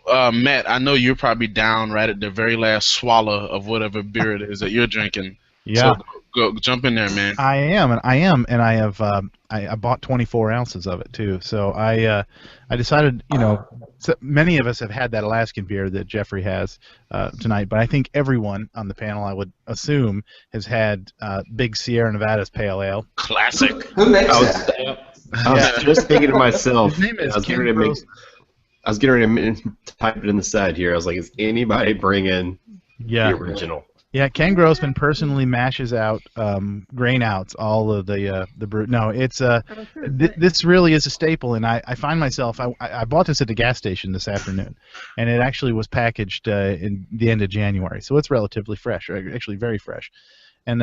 Matt, I know you're probably down right at the very last swallow of whatever beer it is that you're drinking. So Yeah, go jump in there, man. I have I bought 24 ounces of it too. So I decided, so many of us have had that Alaskan beer that Jeffrey has tonight, but I think everyone on the panel, I would assume, has had Big Sierra Nevada's Pale Ale. Classic. Who makes I that? was, I was just thinking to myself. His name is I was getting Ken ready to make. Gross. I was getting ready to type it in the side here. I was like, is anybody bringing Yeah, the original? yeah. Ken Grossman personally mashes out grain outs all of the brew. No, it's this really is a staple, and I find myself I bought this at the gas station this afternoon, and it actually was packaged in the end of January, so it's relatively fresh, or actually very fresh. And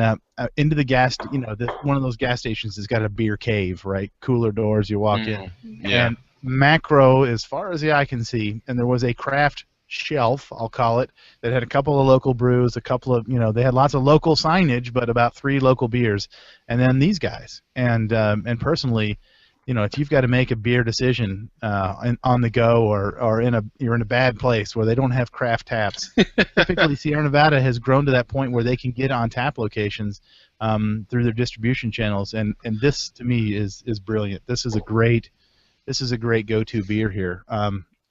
into the gas, one of those gas stations has got a beer cave, right? Cooler doors, you walk in, Yeah. and macro, as far as the eye can see, and there was a craft shelf, I'll call it, that had a couple of local brews, a couple of, they had lots of local signage, but about 3 local beers, and then these guys. And personally, if you've got to make a beer decision on the go, or you're in a bad place where they don't have craft taps, typically Sierra Nevada has grown to that point where they can get on tap locations through their distribution channels, and this to me is brilliant. This is a great go-to beer here.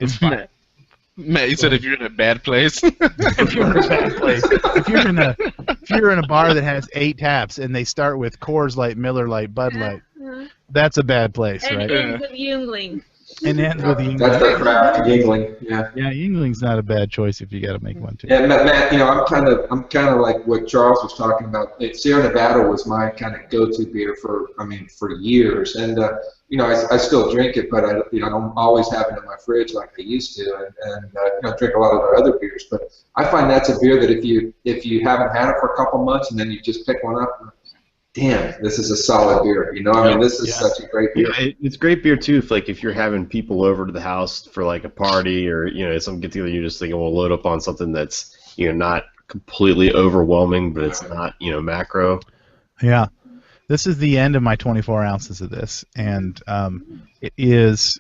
It's fun. Matt, you said if you're in a bad place. If you're in a bad place, if you're in a bar that has 8 taps and they start with Coors Light, Miller Light, Bud Light, that's a bad place, And right? ends with Yuengling. And ends with That's Yingling. the craft Yingling. Yeah. Yeah, Yingling's not a bad choice if you got to make one too. Yeah, Matt, I'm kind of like what Charles was talking about. Sierra Nevada was my kind of go-to beer for years, and I still drink it, but I don't always have it in my fridge like I used to, and drink a lot of their other beers. But I find that's a beer that if you haven't had it for a couple months and then you just pick one up, damn, this is a solid beer. This is such a great beer. Yeah, it's great beer too. If you're having people over to the house for like a party or some get together, you're just thinking we'll load up on something that's not completely overwhelming, but it's not macro. Yeah. This is the end of my 24 ounces of this, and it is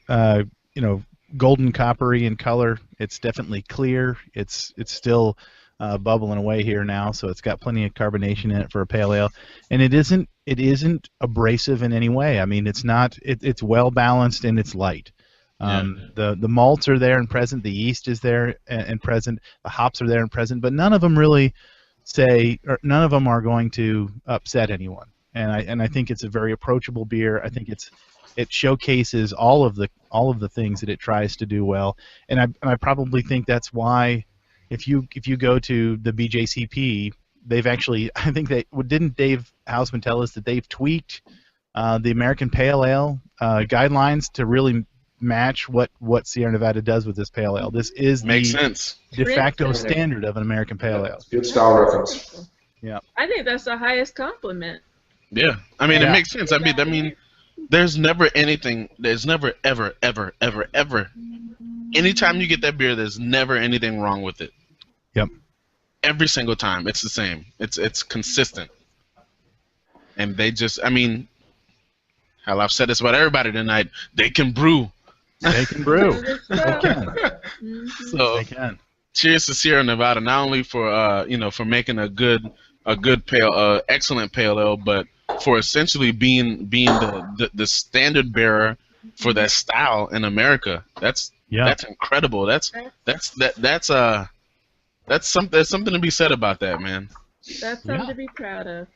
golden coppery in color. It's definitely clear. It's still bubbling away here now, so it's got plenty of carbonation in it for a pale ale, and it isn't abrasive in any way. I mean, it's not. It's well balanced and it's light. The malts are there and present. The yeast is there and present. The hops are there and present, but none of them really none of them are going to upset anyone. And I think it's a very approachable beer. I think it showcases all of the things that it tries to do well, and I probably think that's why if you go to the BJCP, they've actually, I think didn't Dave Hausman tell us that they've tweaked the American Pale Ale guidelines to really match what Sierra Nevada does with this Pale Ale. This is Makes the sense. de facto standard of an American Pale Ale. Good style reference. Yeah. I think that's the highest compliment. Yeah, I mean, it makes sense. I mean, there's never ever, ever, ever, ever. Anytime you get that beer, there's never anything wrong with it. Yep. Every single time, it's the same. It's consistent. And they just, I mean, hell, I've said this about everybody tonight. They can brew. They can brew. They can. So, They can. cheers to Sierra Nevada, not only for for making a good excellent pale ale, but for essentially being the standard bearer for that style in America. That's incredible. That's something to be said about that, man. That's something to be proud of.